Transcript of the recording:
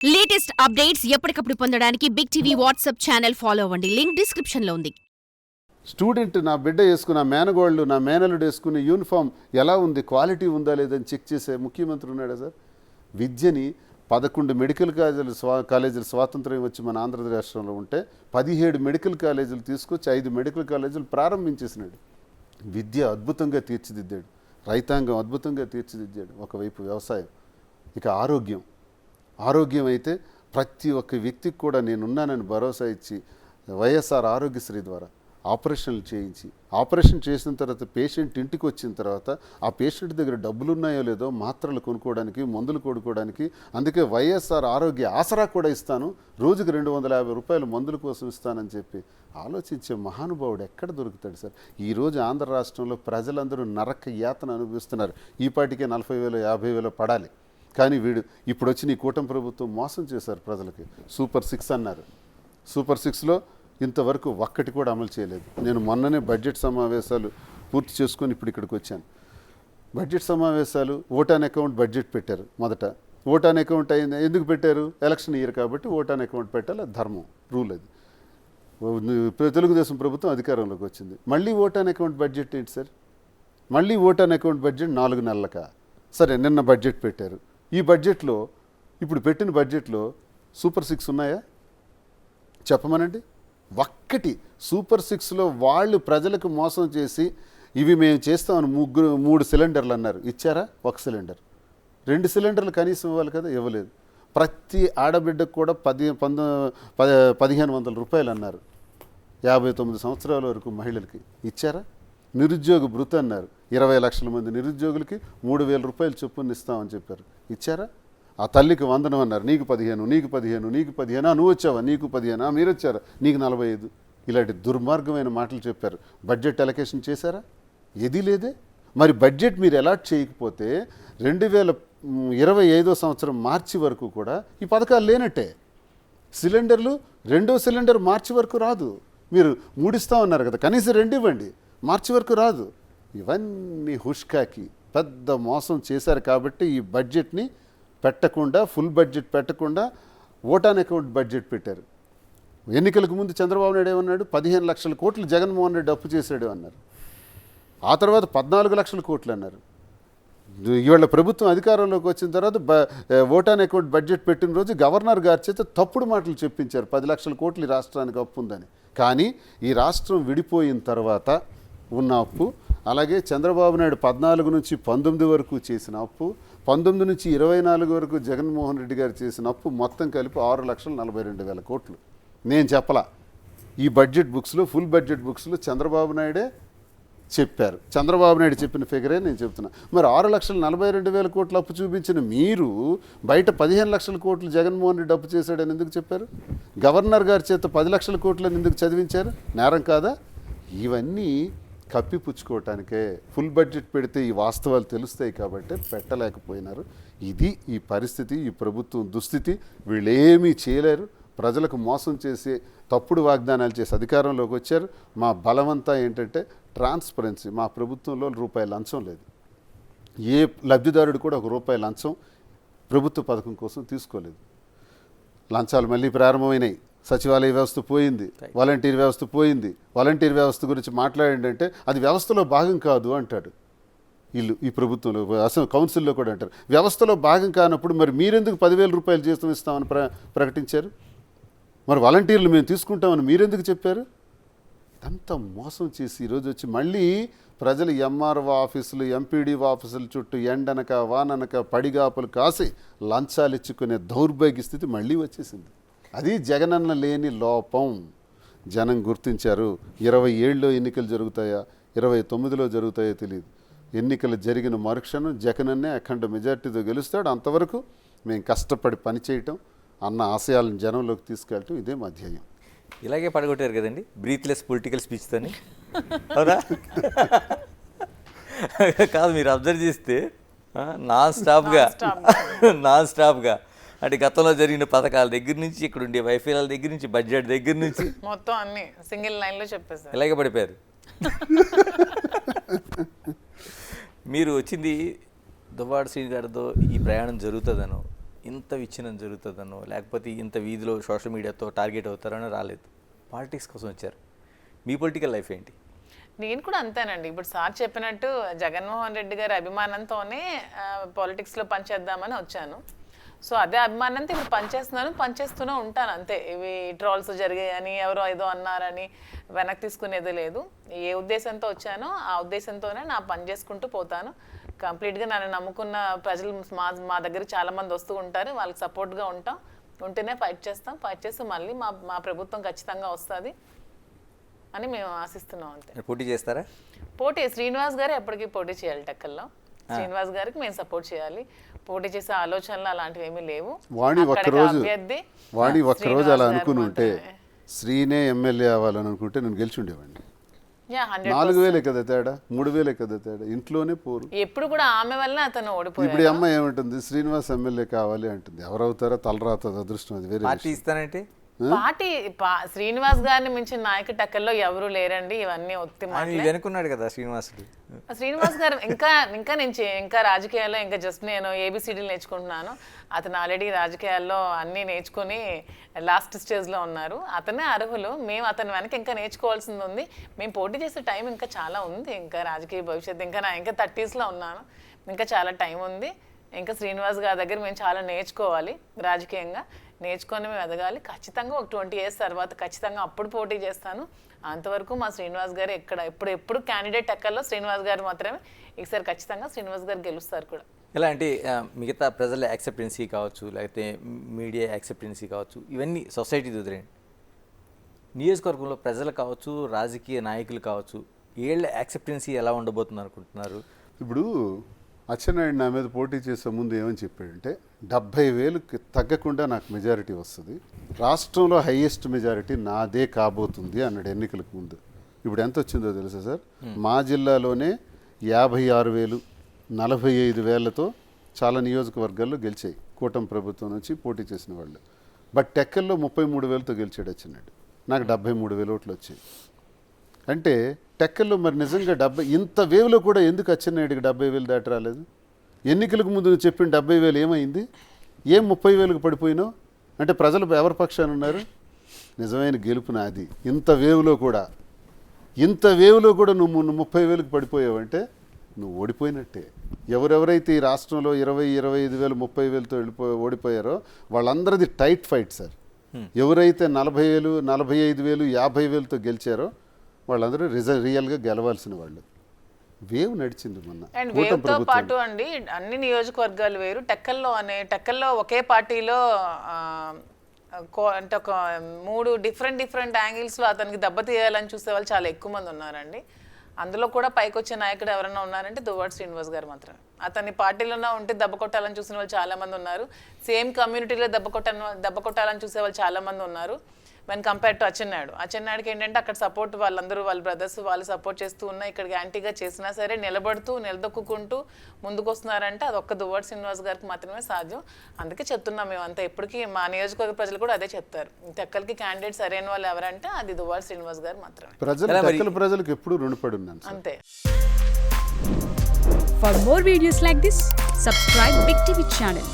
Latest updates ఎప్పటికప్పుడు పొందడానికి big TV WhatsApp channel follow అవ్వండి. లింక్ డిస్క్రిప్షన్ లో ఉంది. స్టూడెంట్ నా బిడ్డ వేసుకున్న మేనగోళ్ళు నా మేనలుడు వేసుకునే యూనిఫామ్ ఎలా ఉంది, క్వాలిటీ ఉందా లేదని చెక్ చేసే ముఖ్యమంత్రి ఉన్నాడా సార్? విద్యని 11 మెడికల్ కాలేజీలు స్వాతంత్ర్యం వచ్చి మన ఆంధ్రప్రదేశ్ రాష్ట్రంలో ఉంటే 17 మెడికల్ కాలేజీలు తీసుకొచ్చి 5 మెడికల్ కాలేజీలు ప్రారంభించేసినాడు. విద్య అద్భుతంగా తీర్చిదిద్దాడు, రైతాంగం అద్భుతంగా తీర్చిదిద్దాడు. ఒకవైపు వ్యవసాయం, ఇక ఆరోగ్యం అయితే ప్రతి ఒక్క వ్యక్తికి కూడా నేనున్నానని భరోసా ఇచ్చి వైఎస్ఆర్ ఆరోగ్యశ్రీ ద్వారా ఆపరేషన్లు చేయించి, ఆపరేషన్ చేసిన తర్వాత పేషెంట్ ఇంటికి వచ్చిన తర్వాత ఆ పేషెంట్ దగ్గర డబ్బులు ఉన్నాయో లేదో మాత్రలు కొనుక్కోవడానికి, మందులు కొనుక్కోవడానికి, అందుకే వైఎస్ఆర్ ఆరోగ్య ఆసరా కూడా ఇస్తాను, రోజుకి 250 రూపాయలు మందుల కోసం ఇస్తానని చెప్పి ఆలోచించే మహానుభావుడు ఎక్కడ దొరుకుతాడు సార్? ఈరోజు ఆంధ్ర రాష్ట్రంలో ప్రజలందరూ నరక యాతన అనుభవిస్తున్నారు. ఈ పాటికే 40,000 50,000 పడాలి. కానీ వీడు ఇప్పుడు వచ్చి నీ కూటమి ప్రభుత్వం మోసం చేశారు ప్రజలకి. సూపర్ 6 అన్నారు. సూపర్ 6లో ఇంతవరకు ఒక్కటి కూడా అమలు చేయలేదు. నేను మొన్ననే బడ్జెట్ సమావేశాలు పూర్తి చేసుకొని ఇప్పుడు ఇక్కడికి వచ్చాను. బడ్జెట్ సమావేశాలు ఓట్ ఆన్ అకౌంట్ బడ్జెట్ పెట్టారు. మొదట ఓట్ ఆన్ అకౌంట్ అయింది. ఎందుకు పెట్టారు? ఎలక్షన్ ఇయర్ కాబట్టి ఓట్ ఆన్ అకౌంట్ పెట్టాలి, అది ధర్మం, రూల్. అది తెలుగుదేశం ప్రభుత్వం అధికారంలోకి వచ్చింది. మళ్ళీ ఓట్ ఆన్ అకౌంట్ బడ్జెట్ ఏంటి సార్? మళ్ళీ ఓట్ ఆన్ అకౌంట్ బడ్జెట్ 4 నెలలకా? సరే, నిన్న బడ్జెట్ పెట్టారు. ఈ బడ్జెట్లో, ఇప్పుడు పెట్టిన బడ్జెట్లో సూపర్ 6 ఉన్నాయా చెప్పమనండి. ఒక్కటి సూపర్ 6లో వాళ్ళు ప్రజలకు మోసం చేసి ఇవి మేము చేస్తామని 3 సిలిండర్లు అన్నారు. ఇచ్చారా? 1 సిలిండర్. 2 సిలిండర్లు కనీసం ఇవ్వాలి కదా, ఇవ్వలేదు. ప్రతి ఆడబిడ్డకు కూడా 1,500 రూపాయలు అన్నారు 59 సంవత్సరాల వరకు మహిళలకి. ఇచ్చారా? నిరుద్యోగ భృతి అన్నారు. 20 లక్షల మంది నిరుద్యోగులకి 3,000 రూపాయలు చొప్పున ఇస్తామని చెప్పారు. ఇచ్చారా? ఆ తల్లికి వందనం అన్నారు. నీకు 15, నీకు 15, నీకు 15, నువ్వు వచ్చావా, నీకు 15, మీరు వచ్చారా, నీకు 45. ఇలాంటి దుర్మార్గమైన మాటలు చెప్పారు. బడ్జెట్ అలొకేషన్ చేశారా? ఏదీ లేదే. మరి బడ్జెట్ మీరు అలాట్ చేయకపోతే 2025 సంవత్సరం మార్చి వరకు కూడా ఈ పథకాలు లేనట్టే. సిలిండర్లు 2వ సిలిండర్ మార్చి వరకు రాదు. మీరు 3 ఇస్తామన్నారు కదా, కనీసం 2 ఇవ్వండి, మార్చి వరకు రాదు. ఇవన్నీ హుష్కాకి పెద్ద మోసం చేశారు. కాబట్టి ఈ బడ్జెట్ని పెట్టకుండా, ఫుల్ బడ్జెట్ పెట్టకుండా ఓట్ ఆన్ అకౌంట్ బడ్జెట్ పెట్టారు. ఎన్నికలకు ముందు చంద్రబాబు నాయుడు ఏమన్నాడు? 15 లక్షల కోట్లు జగన్మోహన్ రెడ్డి అప్పు చేశాడు అన్నారు. ఆ తర్వాత 14 లక్షల కోట్లు అన్నారు. ఇవాళ ప్రభుత్వం అధికారంలోకి వచ్చిన తర్వాత ఓట్ ఆన్ అకౌంట్ బడ్జెట్ పెట్టిన రోజు గవర్నర్ గారి చేత తప్పుడు మాటలు చెప్పించారు. 10 లక్షల కోట్లు ఈ రాష్ట్రానికి అప్పు ఉందని. కానీ ఈ రాష్ట్రం విడిపోయిన తర్వాత ఉన్న అప్పు, అలాగే చంద్రబాబు నాయుడు 14 నుంచి 19 వరకు చేసిన అప్పు, 19 నుంచి 24 వరకు జగన్మోహన్ రెడ్డి గారు చేసిన అప్పు మొత్తం కలిపి 6,42,000 కోట్లు. నేను చెప్పలా. ఈ బడ్జెట్ బుక్స్లో, ఫుల్ బడ్జెట్ బుక్స్లో చంద్రబాబు నాయుడే చెప్పారు. చంద్రబాబు నాయుడు చెప్పిన ఫిగరే నేను చెప్తున్నా. మరి 6,42,000 కోట్లు అప్పు చూపించిన మీరు బయట 15 లక్షల కోట్లు జగన్మోహన్ రెడ్డి అప్పు చేశాడని ఎందుకు చెప్పారు? గవర్నర్ గారి చేత 10 లక్షల కోట్లని ఎందుకు చదివించారు? నేరం కాదా? ఇవన్నీ కప్పిపుచ్చుకోవటానికే. ఫుల్ బడ్జెట్ పెడితే ఈ వాస్తవాలు తెలుస్తాయి కాబట్టి పెట్టలేకపోయినారు. ఇది ఈ పరిస్థితి, ఈ ప్రభుత్వం దుస్థితి. వీళ్ళేమీ చేయలేరు. ప్రజలకు మోసం చేసి తప్పుడు వాగ్దానాలు చేసి అధికారంలోకి వచ్చారు. మా బలమంతా ఏంటంటే ట్రాన్స్పరెన్సీ. మా ప్రభుత్వంలో రూపాయి లంచం లేదు. ఏ లబ్ధిదారుడు కూడా ₹1 లంచం ప్రభుత్వ పథకం కోసం తీసుకోలేదు. లంచాలు మళ్ళీ ప్రారంభమైనాయి. సచివాలయ వ్యవస్థ పోయింది, వాలంటీర్ వ్యవస్థ పోయింది. వాలంటీర్ వ్యవస్థ గురించి మాట్లాడంటే అది వ్యవస్థలో భాగం కాదు అంటాడు ఈ ప్రభుత్వంలో. అసలు కౌన్సిల్లో కూడా అంటారు వ్యవస్థలో భాగం కానప్పుడు మరి మీరెందుకు 10,000 రూపాయలు జీతం ఇస్తామని ప్రకటించారు? మరి వాలంటీర్లు మేము తీసుకుంటామని మీరెందుకు చెప్పారు? అంత మోసం చేసి ఈరోజు వచ్చి మళ్ళీ ప్రజలు ఎంఆర్ఓ ఆఫీసులు, ఎంపీడీఓ ఆఫీసుల చుట్టూ ఎండనక వాననక పడిగాపులు కాసి లంచాలు ఇచ్చుకునే దౌర్భాగ్య స్థితి మళ్ళీ వచ్చేసింది. అది జగనన్న లేని లోపం. జనం గుర్తించారు. 27లో ఎన్నికలు జరుగుతాయా, 29లో జరుగుతాయో తెలియదు. ఎన్నికలు జరిగిన మరుక్షణం జగనన్నే అఖండ మెజార్టీతో గెలుస్తాడు. అంతవరకు మేము కష్టపడి పనిచేయటం, అన్న ఆశయాలను జనంలోకి తీసుకెళ్ళటం, ఇదే మా ధ్యేయం. ఇలాగే పడగొట్టారు కదండి బ్రీత్లెస్ పొలిటికల్ స్పీచ్తోని, అవునా? కాదు, మీరు అబ్జర్వ్ చేస్తే నాన్ స్టాప్గా అంటే గతంలో జరిగిన పథకాల దగ్గర నుంచి, ఇక్కడ ఉండే వైఫల్యాల దగ్గర నుంచి, బడ్జెట్ దగ్గర నుంచి మొత్తం అన్ని సింగిల్ లైన్లో చెప్పేస్తారు. ఇలాగే పడిపోయారు. మీరు వచ్చింది దువ్వాడ శ్రీని గారితో ఈ ప్రయాణం జరుగుతుందనో, ఇంత విచ్ఛిన్నం జరుగుతుందనో లేకపోతే ఇంత వీధిలో సోషల్ మీడియాతో టార్గెట్ అవుతారనో రాలేదు. పాలిటిక్స్ కోసం వచ్చారు. మీ పొలిటికల్ లైఫ్ ఏంటి? నేను కూడా అంతేనండి. ఇప్పుడు సార్ చెప్పినట్టు జగన్మోహన్ రెడ్డి గారి అభిమానంతోనే పాలిటిక్స్లో పనిచేద్దామని వచ్చాను. సో అదే అభిమానంతో ఇప్పుడు పనిచేస్తూనే ఉంటాను అంతే. ఇవి ట్రోల్స్ జరిగాయని ఎవరో ఏదో అన్నారని వెనక్కి తీసుకునేది లేదు. ఏ ఉద్దేశంతో వచ్చానో ఆ ఉద్దేశంతోనే నా పని చేసుకుంటూ పోతాను. కంప్లీట్గా నన్ను నమ్ముకున్న ప్రజలు మా దగ్గరికి చాలామంది వస్తూ ఉంటారు. వాళ్ళకి సపోర్ట్గా ఉంటేనే ఫైట్ చేసి మళ్ళీ మా ప్రభుత్వం ఖచ్చితంగా వస్తుంది అని మేము ఆశిస్తున్నాం అంతే. పోటీ చేస్తారా? పోటీ శ్రీనివాస్ గారు ఎప్పటికీ పోటీ చేయాలి టెక్కల్లో. శ్రీనివాస్ గారికి మేము సపోర్ట్ చేయాలి. పోటీ చేసే ఆలోచనలు అలాంటివి ఏమీ లేవు. వాణి ఒక్కరోజు అలా అనుకుని ఉంటే శ్రీనే ఎమ్మెల్యే అవ్వాలని అనుకుంటే నేను గెలిచి ఉండేవాడిని. 4,000 కదా తేడా, 3,000 కదా తేడా, ఇంట్లోనే పోరు. ఎప్పుడు కూడా ఆమె వల్ల అతను ఓడిపోయాడు. ఇప్పుడు ఈ అమ్మాయి ఏమంటుంది, శ్రీనివాస్ ఎమ్మెల్యే కావాలి అంటుంది. ఎవరవుతారో తలరాత అదృష్టం, అది వేరే పార్టీ ఇస్తానంటే శ్రీనివాస్ గారిని మించిన నాయకు టక్కల్లో ఎవరు లేరండి. ఇవన్నీ ఒత్తి వెనుకున్నాడు కదా శ్రీనివాసుడు. శ్రీనివాస్ గారు ఇంకా రాజకీయాల్లో ఇంకా జస్ట్ నేను ఏబిసిడీలు నేర్చుకుంటున్నాను. అతను ఆల్రెడీ రాజకీయాల్లో అన్నీ నేర్చుకుని లాస్ట్ స్టేజ్లో ఉన్నారు. అతనే అర్హులు. మేము అతని వెనక ఇంకా నేర్చుకోవాల్సింది ఉంది. మేము పోటీ చేసే టైం ఇంకా చాలా ఉంది. ఇంకా రాజకీయ భవిష్యత్తు ఇంకా 30sలో ఉన్నాను. ఇంకా చాలా టైం ఉంది. ఇంకా శ్రీనివాస్ గారి దగ్గర మేము చాలా నేర్చుకోవాలి. రాజకీయంగా నేర్చుకొని మేము ఎదగాలి. ఖచ్చితంగా ఒక 20 years తర్వాత ఖచ్చితంగా అప్పుడు పోటీ చేస్తాను. అంతవరకు మా శ్రీనివాస్ గారు ఎప్పుడు క్యాండిడేట్ ఎక్కల్లో శ్రీనివాస్ గారు మాత్రమే. ఈసారి ఖచ్చితంగా శ్రీనివాస్ గారు గెలుస్తారు కూడా. ఎలా అంటే మిగతా ప్రజల యాక్సెప్టెన్సీ కావచ్చు, లేకపోతే మీడియా యాక్సెప్టెన్సీ కావచ్చు, ఇవన్నీ సొసైటీ వదిలేండి. నియోజకవర్గంలో ప్రజలు కావచ్చు, రాజకీయ నాయకులు కావచ్చు, వీళ్ళ యాక్సెప్టెన్సీ ఎలా ఉండబోతుంది అనుకుంటున్నారు? ఇప్పుడు అచ్చెన్నాయుడు నా మీద పోటీ చేసే ముందు ఏమని చెప్పాడంటే 70,000కి తగ్గకుండా నాకు మెజారిటీ వస్తుంది, రాష్ట్రంలో హైయెస్ట్ మెజారిటీ నాదే కాబోతుంది అన్నాడు ఎన్నికలకు ముందు. ఇప్పుడు ఎంత వచ్చిందో తెలుసా సార్? మా జిల్లాలోనే 56,000, 45,000తో చాలా నియోజకవర్గాల్లో గెలిచాయి కూటమి ప్రభుత్వం నుంచి పోటీ చేసిన వాళ్ళు. బట్ టెక్కల్లో 33,000తో గెలిచాడు అచ్చెన్నాయుడు. నాకు 73,000 ఓట్లు వచ్చాయి. అంటే టెక్కల్లో మరి నిజంగా ఇంత వేవ్లో కూడా ఎందుకు అచ్చెన్నాయుడికి 70,000 దాటి రాలేదు? ఎన్నికలకు ముందు నువ్వు చెప్పిన 70,000 ఏమైంది? ఏం 30,000కి పడిపోయినావు అంటే ప్రజలు ఎవరి పక్షాన ఉన్నారు? నిజమైన గెలుపు నాది. ఇంత వేవ్లో కూడా నువ్వు 30,000కి పడిపోయావంటే నువ్వు ఓడిపోయినట్టే. ఎవరెవరైతే ఈ రాష్ట్రంలో 20,000, 25,000, 30,000తో ఓడిపోయారో వాళ్ళందరిది టైట్ ఫైట్ సార్. ఎవరైతే 40,000, 45,000, 50,000తో గెలిచారో వాళ్ళందరూ రియల్గా గెలవాల్సిన వాళ్ళు. వేవ్ నడిచింది మొన్న. అండ్ వేవ్తో పాటు అండి అన్ని నియోజకవర్గాలు వేరు. టెక్కల్లో ఒకే పార్టీలో అంటే ఒక 3 డిఫరెంట్ యాంగిల్స్లో అతనికి దెబ్బతీయాలని చూసే వాళ్ళు చాలా ఎక్కువ మంది ఉన్నారండి. అందులో కూడా పైకి వచ్చే నాయకుడు ఎవరైనా ఉన్నారంటే దువ్వాడ శ్రీనివాస్ గారు మాత్రమే. అతని పార్టీలోనే ఉంటే దెబ్బ కొట్టాలని చూసిన వాళ్ళు చాలా మంది ఉన్నారు. సేమ్ కమ్యూనిటీలో దెబ్బ కొట్టాలని చూసే వాళ్ళు చాలా మంది ఉన్నారు. వెన్ కంపేర్ టు అచ్చెన్నాయుడికి ఏంటంటే అక్కడ సపోర్ట్ వాళ్ళందరూ వాళ్ళ బ్రదర్స్ వాళ్ళు సపోర్ట్ చేస్తూ ఉన్నా ఇక్కడికి యాంటీగా చేసినా సరే నిలదొక్కుంటూ ముందుకు వస్తున్నారంటే అది ఒక్క దువ్వాడ శ్రీనివాస్ గారికి మాత్రమే సాధ్యం. అందుకే చెప్తున్నాం మేమంతా ఎప్పటికీ మా నియోజకవర్గ ప్రజలు కూడా అదే చెప్తారు. టెక్కలకి క్యాండిడేట్ సరైన వాళ్ళు ఎవరంటే అది దువ్వాడ శ్రీనివాస్ గారు మాత్రమే. ప్రజలకు ఎప్పుడు రుణపడి ఉన్నాను అంతే. For more videos like this, subscribe Big TV channel.